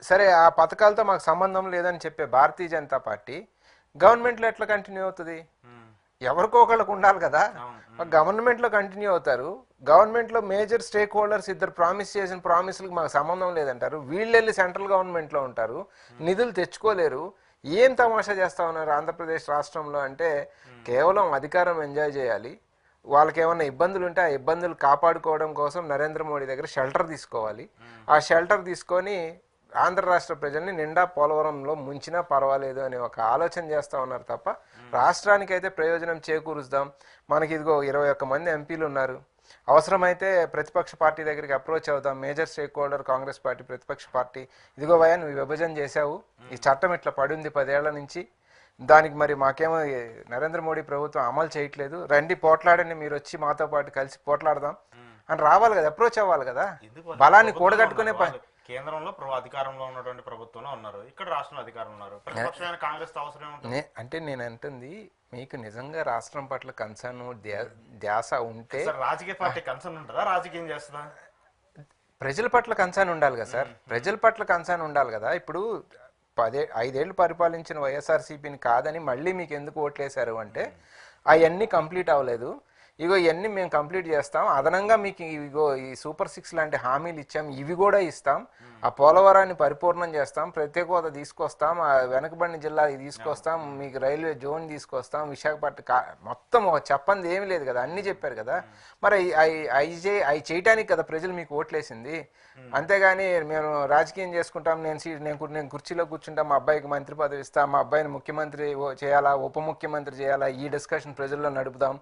సరే ఆ పథకాలతో మాకు సంబంధం లేదని చెప్పే భారతీయ జనతా పార్టీ గవర్నమెంట్లో ఎట్లా కంటిన్యూ అవుతుంది? ఎవరికో ఒకళ్ళకు ఉండాలి కదా. గవర్నమెంట్లో కంటిన్యూ అవుతారు. గవర్నమెంట్లో మేజర్ స్టేక్ హోల్డర్స్ ఇద్దరు ప్రామిస్ చేసిన ప్రామిస్లకు మాకు సంబంధం లేదంటారు. వీళ్ళు వెళ్ళి సెంట్రల్ గవర్నమెంట్లో ఉంటారు, నిధులు తెచ్చుకోలేరు. ఏం తమాషా చేస్తా ఉన్నారు ఆంధ్రప్రదేశ్ రాష్ట్రంలో అంటే కేవలం అధికారం ఎంజాయ్ చేయాలి. వాళ్ళకి ఏమైనా ఇబ్బందులు ఉంటే ఆ ఇబ్బందులు కాపాడుకోవడం కోసం నరేంద్ర మోడీ దగ్గర షెల్టర్ తీసుకోవాలి. ఆ షెల్టర్ తీసుకొని ఆంధ్ర రాష్ట్ర ప్రజల్ని నిండా పోలవరంలో ముంచినా పర్వాలేదు అనే ఒక ఆలోచన చేస్తూ ఉన్నారు తప్ప రాష్ట్రానికి అయితే ప్రయోజనం చేకూరుస్తాం. మనకి ఇదిగో 21 మంది ఎంపీలు ఉన్నారు. అవసరమైతే ప్రతిపక్ష పార్టీ దగ్గరికి అప్రోచ్ అవుతాం. Major stake holder Congress party, ప్రతిపక్ష పార్టీ, ఇదిగో భయ్యా నువ్వు విభజన చేశావు, ఈ చట్టం ఇట్లా పడింది 10 ఏళ్ల నుంచి, దానికి మరి మాకేమో నరేంద్ర మోడీ ప్రభుత్వం అమలు చేయట్లేదు, రండి పోట్లాడండి, మీరు వచ్చి మాతో పాటు కలిసి పోట్లాడదాం అని రావాలి కదా, అప్రోచ్ అవ్వాలి కదా. బలాన్ని కూడగట్టుకునే కేంద్రంలో అధికారంలో ఉన్నటువంటి ప్రభుత్వంలో ఉన్నారు, ఇక్కడ రాష్ట్రంలో అధికారంలో ఉన్నారు, ప్రతిపక్షమైన కాంగ్రెస్ అవసరం అంటే నేను అంటుంది మీకు నిజంగా రాష్ట్రం పట్ల కన్సర్న్ ధ్యాస ఉంటే రాజకీయ పార్టీ కన్సర్న్ ఉంటుందా, రాజకీయం చేస్తుందా? ప్రజల పట్ల కన్సర్న్ ఉండాలి కదా సార్, ప్రజల పట్ల కన్సర్న్ ఉండాలి కదా. ఇప్పుడు 5 ఏళ్ళు పరిపాలించిన వైఎస్ఆర్సీపీని కాదని మళ్ళీ మీకు ఎందుకు ఓట్లేశారు అంటే అవన్నీ కంప్లీట్ అవ్వలేదు, ఇగో ఇవన్నీ మేము కంప్లీట్ చేస్తాం, అదనంగా మీకు ఇగో ఈ సూపర్ 6 లాంటి హామీలు ఇచ్చాం, ఇవి కూడా ఇస్తాం, ఆ పోలవరాన్ని పరిపూర్ణం చేస్తాం, ప్రత్యేక హోదా తీసుకొస్తాం, ఆ వెనకబడిన జిల్లాకి తీసుకొస్తాం, మీకు రైల్వే జోన్ తీసుకొస్తాం, విశాఖపట్నం మొత్తం చెప్పంది ఏమీ లేదు కదా, అన్నీ చెప్పారు కదా. మరి అవి చేయటానికి కదా ప్రజలు మీకు ఓట్లేసింది. అంతేగాని మేము రాజకీయం చేసుకుంటాం, నేను కుర్చీలో కూర్చుంటాం, మా అబ్బాయికి మంత్రి పదవి ఇస్తాం, మా అబ్బాయిని ముఖ్యమంత్రి చేయాలా, ఉప ముఖ్యమంత్రి చేయాలా, ఈ డిస్కషన్ ప్రజల్లో నడుపుదాం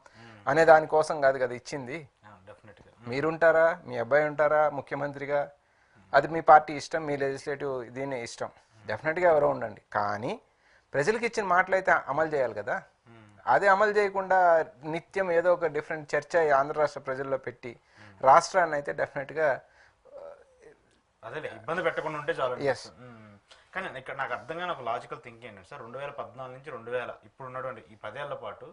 అనే దానికోసం కాదు కదా ఇచ్చింది. మీరుంటారా, మీ అబ్బాయి ఉంటారా ముఖ్యమంత్రిగా, అది మీ పార్టీ ఇష్టం, మీ లెజిస్లేటివ్ దీన్ని ఇష్టం, డెఫినెట్గా ఎవరో ఉండండి. కానీ ప్రజలకు ఇచ్చిన మాటలు అయితే అమలు చేయాలి కదా. అదే అమలు చేయకుండా నిత్యం ఏదో ఒక డిఫరెంట్ చర్చ ఆంధ్ర రాష్ట్ర ప్రజల్లో పెట్టి రాష్ట్రాన్ని అయితే డెఫినెట్గా అదే ఇబ్బంది పెట్టకుండా ఉంటే చాలు. కానీ ఇక్కడ నాకు అర్థం కాని ఒక లాజికల్ థింకింగ్ ఏంటంటే సార్, 2014 నుంచి 2000 ఇప్పుడు ఉన్నటువంటి ఈ 10 ఏళ్ల పాటు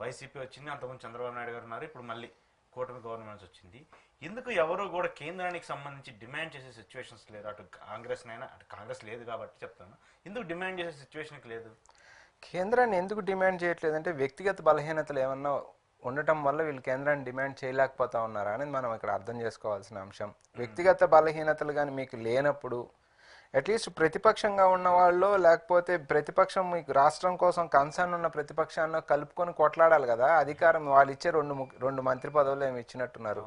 వైసీపీ వచ్చింది, అంతకుముందు చంద్రబాబు నాయుడు గారు ఉన్నారు, ఇప్పుడు మళ్ళీ కూటమి గవర్నమెంట్స్ వచ్చింది. ఎందుకు ఎవరు కూడా కేంద్రానికి సంబంధించి డిమాండ్ చేసే సిచ్యువేషన్స్ లేదు? అటు కాంగ్రెస్నైనా, అటు కాంగ్రెస్ లేదు కాబట్టి చెప్తాను, ఎందుకు డిమాండ్ చేసే సిచ్యువేషన్కి లేదు? కేంద్రాన్ని ఎందుకు డిమాండ్ చేయట్లేదంటే వ్యక్తిగత బలహీనతలు ఏమన్నా ఉండటం వల్ల వీళ్ళు కేంద్రాన్ని డిమాండ్ చేయలేకపోతా ఉన్నారా అనేది మనం ఇక్కడ అర్థం చేసుకోవాల్సిన అంశం. వ్యక్తిగత బలహీనతలు కానీ మీకు లేనప్పుడు అట్లీస్ట్ ప్రతిపక్షంగా ఉన్న వాళ్ళు, లేకపోతే ప్రతిపక్షం మీకు రాష్ట్రం కోసం కన్సర్న్ ఉన్న ప్రతిపక్షాన్ని కలుపుకొని కొట్లాడాలి కదా. అధికారం వాళ్ళు ఇచ్చే రెండు మంత్రి పదవులు ఏమి ఇచ్చినట్టున్నారు.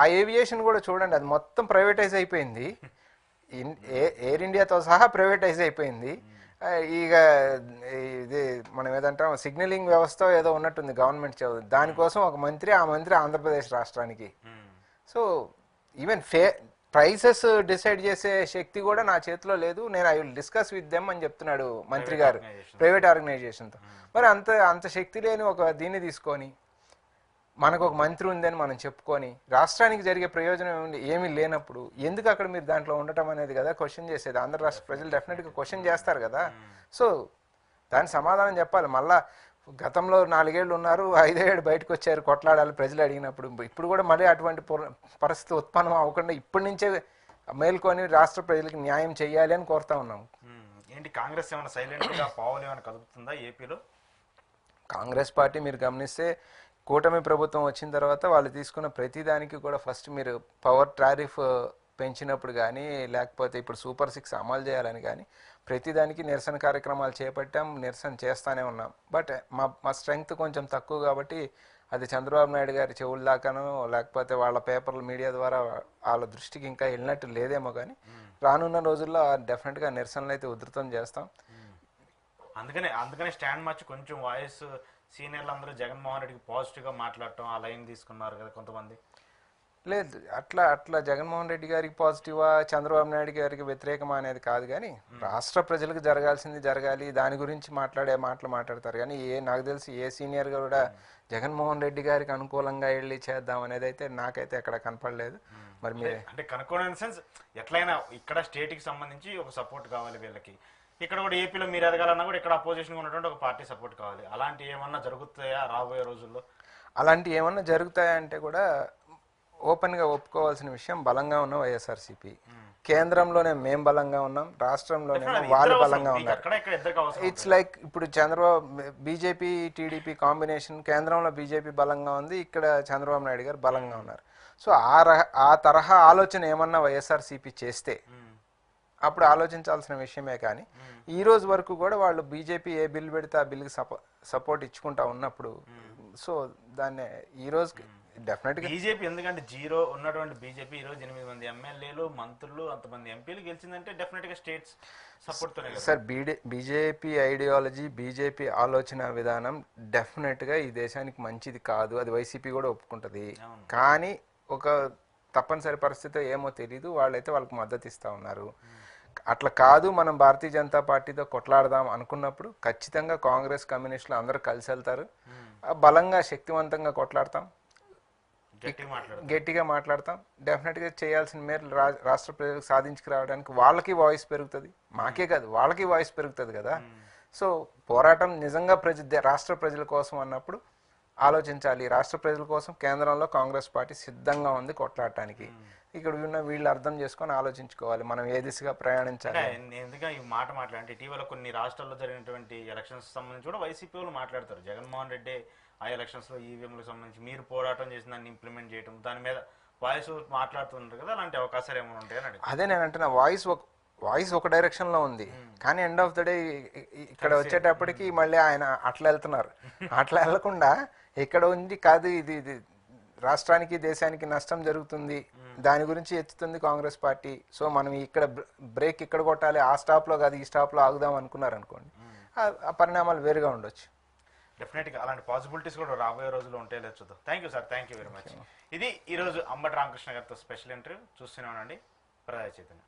ఆ ఏవియేషన్ కూడా చూడండి, అది మొత్తం ప్రైవేటైజ్ అయిపోయింది, ఎయిర్ ఇండియాతో సహా ప్రైవేటైజ్ అయిపోయింది. ఇక ఇది మనం ఏదంటాం సిగ్నలింగ్ వ్యవస్థ ఏదో ఉన్నట్టుంది గవర్నమెంట్ చదువు, దానికోసం ఒక మంత్రి, ఆ మంత్రి ఆంధ్రప్రదేశ్ రాష్ట్రానికి. సో ఈవెన్ ప్రైసెస్ డిసైడ్ చేసే శక్తి కూడా నా చేతిలో లేదు, నేను I will discuss with them అని చెప్తున్నాడు మంత్రి గారు, ప్రైవేట్ ఆర్గనైజేషన్తో. మరి అంత శక్తి లేని ఒక దీన్ని తీసుకొని మనకు ఒక మంత్రి ఉందని మనం చెప్పుకొని రాష్ట్రానికి జరిగే ప్రయోజనం ఏమీ లేనప్పుడు ఎందుకు అక్కడ మీరు దాంట్లో ఉండటం అనేది కదా క్వశ్చన్ చేసేది. ఆంధ్ర రాష్ట్ర ప్రజలు డెఫినెట్గా క్వశ్చన్ చేస్తారు కదా. సో దానికి సమాధానం చెప్పాలి. మళ్ళా గతంలో 4 ఏళ్ళు ఉన్నారు, 5 ఏళ్ళు బయటకు వచ్చారు, కొట్లాడాలి ప్రజలు అడిగినప్పుడు. ఇప్పుడు కూడా మళ్ళీ అటువంటి పరిస్థితి ఉత్పన్నం అవ్వకుండా ఇప్పటి నుంచే మేల్కొని రాష్ట్ర ప్రజలకు న్యాయం చేయాలి అని కోరుతా ఉన్నాం. ఏంటి కాంగ్రెస్ ఏమైనా సైలెంట్గా పావులు ఏమైనా కదుపుతుందా ఏపీలో? కాంగ్రెస్ పార్టీ మీరు గమనిస్తే కూటమి ప్రభుత్వం వచ్చిన తర్వాత వాళ్ళు తీసుకున్న ప్రతిదానికి కూడా ఫస్ట్ మీరు పవర్ టారిఫ్ పెంచినప్పుడు కానీ, లేకపోతే ఇప్పుడు సూపర్ 6 అమలు చేయాలని కానీ ప్రతిదానికి నిరసన కార్యక్రమాలు చేపట్టాం, నిరసన చేస్తూనే ఉన్నాం. బట్ మా స్ట్రెంగ్త్ కొంచెం తక్కువ కాబట్టి అది చంద్రబాబు నాయుడు గారి చెవుల దాకానో లేకపోతే వాళ్ళ పేపర్ల మీడియా ద్వారా వాళ్ళ దృష్టికి ఇంకా వెళ్ళినట్టు లేదేమో. కానీ రానున్న రోజుల్లో డెఫినెట్గా నిరసనలు అయితే ఉధృతం చేస్తాం. అందుకనే స్టాండ్ మార్చి కొంచెం వాయిస్ సీనియర్లు అందరూ జగన్మోహన్ రెడ్డికి పాజిటివ్గా మాట్లాడటం ఆ లైన్ తీసుకున్నారు కదా కొంతమంది. లేదు, అట్లా జగన్మోహన్ రెడ్డి గారికి పాజిటివా, చంద్రబాబు నాయుడు గారికి వ్యతిరేకమా అనేది కాదు. కానీ రాష్ట్ర ప్రజలకు జరగాల్సింది జరగాలి, దాని గురించి మాట్లాడతారు. కానీ నాకు తెలిసి ఏ సీనియర్ గా కూడా జగన్మోహన్ రెడ్డి గారికి అనుకూలంగా వెళ్ళి చేద్దాం అనేది అయితే నాకైతే ఎక్కడ కనపడలేదు. మరి మీరు అంటే కనుక్కోని సెన్స్ ఎట్లయినా ఇక్కడ స్టేట్కి సంబంధించి ఒక సపోర్ట్ కావాలి వీళ్ళకి, ఇక్కడ కూడా ఏపీలో మీరు ఎదగాలన్నా కూడా ఇక్కడ అపోజిషన్ ఉన్నటువంటి ఒక పార్టీ సపోర్ట్ కావాలి. అలాంటి ఏమన్నా జరుగుతాయా రాబోయే రోజుల్లో? అలాంటి ఏమన్నా జరుగుతాయా అంటే కూడా ఓపెన్ గా ఒప్పుకోవాల్సిన విషయం, బలంగా ఉన్న వైఎస్ఆర్సీపీ, కేంద్రంలోనే మేం బలంగా ఉన్నాం, రాష్ట్రంలోనే వాళ్ళు బలంగా ఉన్నారు. ఇట్స్ లైక్ ఇప్పుడు చంద్రబాబు బీజేపీ టీడీపీ కాంబినేషన్, కేంద్రంలో బీజేపీ బలంగా ఉంది, ఇక్కడ చంద్రబాబు నాయుడు గారు బలంగా ఉన్నారు. సో ఆ తరహా ఆలోచన ఏమన్నా వైఎస్ఆర్సీపీ చేస్తే అప్పుడు ఆలోచించాల్సిన విషయమే. కానీ ఈ రోజు వరకు కూడా వాళ్ళు బీజేపీ ఏ బిల్ పెడితే ఆ బిల్కి సపోర్ట్ ఇచ్చుకుంటా ఉన్నప్పుడు, సో దాన్ని ఈ రోజు డెఫినెట్ గా బీజేపీ, ఎందుకంటే జీరో ఉన్నటువంటి బీజేపీ ఈ రోజు 8 మంది ఎమ్మెల్యేలు, మంత్రులు, అంతమంది ఎంపీలు గెలిచిందంటే డెఫినెట్ గా స్టేట్స్ సపోర్ట్ తోనే కదా సార్. బీజేపీ ఐడియాలజీ, బీజేపీ ఆలోచన విధానం డెఫినెట్ గా ఈ దేశానికి మంచిది కాదు, అది వైసీపీ కూడా ఒప్పుకుంటది. కానీ ఒక తప్పనిసరి పరిస్థితి ఏమో తెలీదు, వాళ్ళైతే వాళ్ళకి మద్దతు ఇస్తా ఉన్నారు. అట్లా కాదు, మనం భారతీయ జనతా పార్టీతో కొట్లాడదాం అనుకున్నప్పుడు ఖచ్చితంగా కాంగ్రెస్ కమ్యూనిస్టులు అందరూ కలిసి వెళ్తారు, బలంగా శక్తివంతంగా కొట్లాడతాం, గట్టిగా మాట్లాడతాం. డెఫినెట్గా చేయాల్సిన మేరకు రాష్ట్ర ప్రజలకు సాధించుకురావడానికి వాళ్ళకి వాయిస్ పెరుగుతుంది, మాకే కాదు వాళ్ళకి వాయిస్ పెరుగుతుంది కదా. సో పోరాటం నిజంగా రాష్ట్ర ప్రజల కోసం అన్నప్పుడు ఆలోచించాలి. రాష్ట్ర ప్రజల కోసం కేంద్రంలో కాంగ్రెస్ పార్టీ సిద్ధంగా ఉంది కొట్లాడటానికి. ఇక్కడ ఉన్న వీళ్ళు అర్థం చేసుకొని ఆలోచించుకోవాలి మనం ఏ దిశగా ప్రయాణించాలి. ఎందుకంటే ఈ మాట మాట్లాడంటే ఇటీవల కొన్ని రాష్ట్రాల్లో జరిగినటువంటి ఎలక్షన్స్ సంబంధించి కూడా వైసీపీ వాళ్ళు మాట్లాడతారు. జగన్మోహన్ రెడ్డి ఆ ఎలక్షన్స్ లో ఈవీఎంలకు సంబంధించి మీరు పోరాటం చేసిన దాన్ని ఇంప్లిమెంట్ చేయడం, దాని మీద వాయిస్ మాట్లాడుతుంటారు కదా, అలాంటి అవకాశాలు ఏమైనా ఉంటాయని. అదే నేను అంటున్నా, వాయిస్ ఒక డైరెక్షన్ లో ఉంది, కానీ ఎండ్ ఆఫ్ ద డే ఇక్కడ వచ్చేటప్పటికి మళ్ళీ ఆయన అట్లా వెళ్తున్నారు. అట్లా వెళ్లకుండా ఇక్కడ ఉంది కాదు, ఇది రాష్ట్రానికి దేశానికి నష్టం జరుగుతుంది, దాని గురించి ఎత్తుతుంది కాంగ్రెస్ పార్టీ. సో మనం ఇక్కడ బ్రేక్ ఇక్కడ కొట్టాలి, ఆ స్టాప్ లో కాదు ఈ స్టాప్ లో ఆగుదాం అనుకున్నారు అనుకోండి, ఆ పరిణామాలు వేరుగా ఉండొచ్చు. డెఫినెట్గా అలాంటి పాసిబిలిటీస్ కూడా రాబోయే రోజుల్లో ఉంటే లేదు చూద్దాం. Thank you sir, thank you very much. ఇది ఈరోజు అంబటి రామకృష్ణ గారితో స్పెషల్ ఇంటర్వ్యూ. చూస్తూనే ఉండండి ప్రజా చైతన్యం.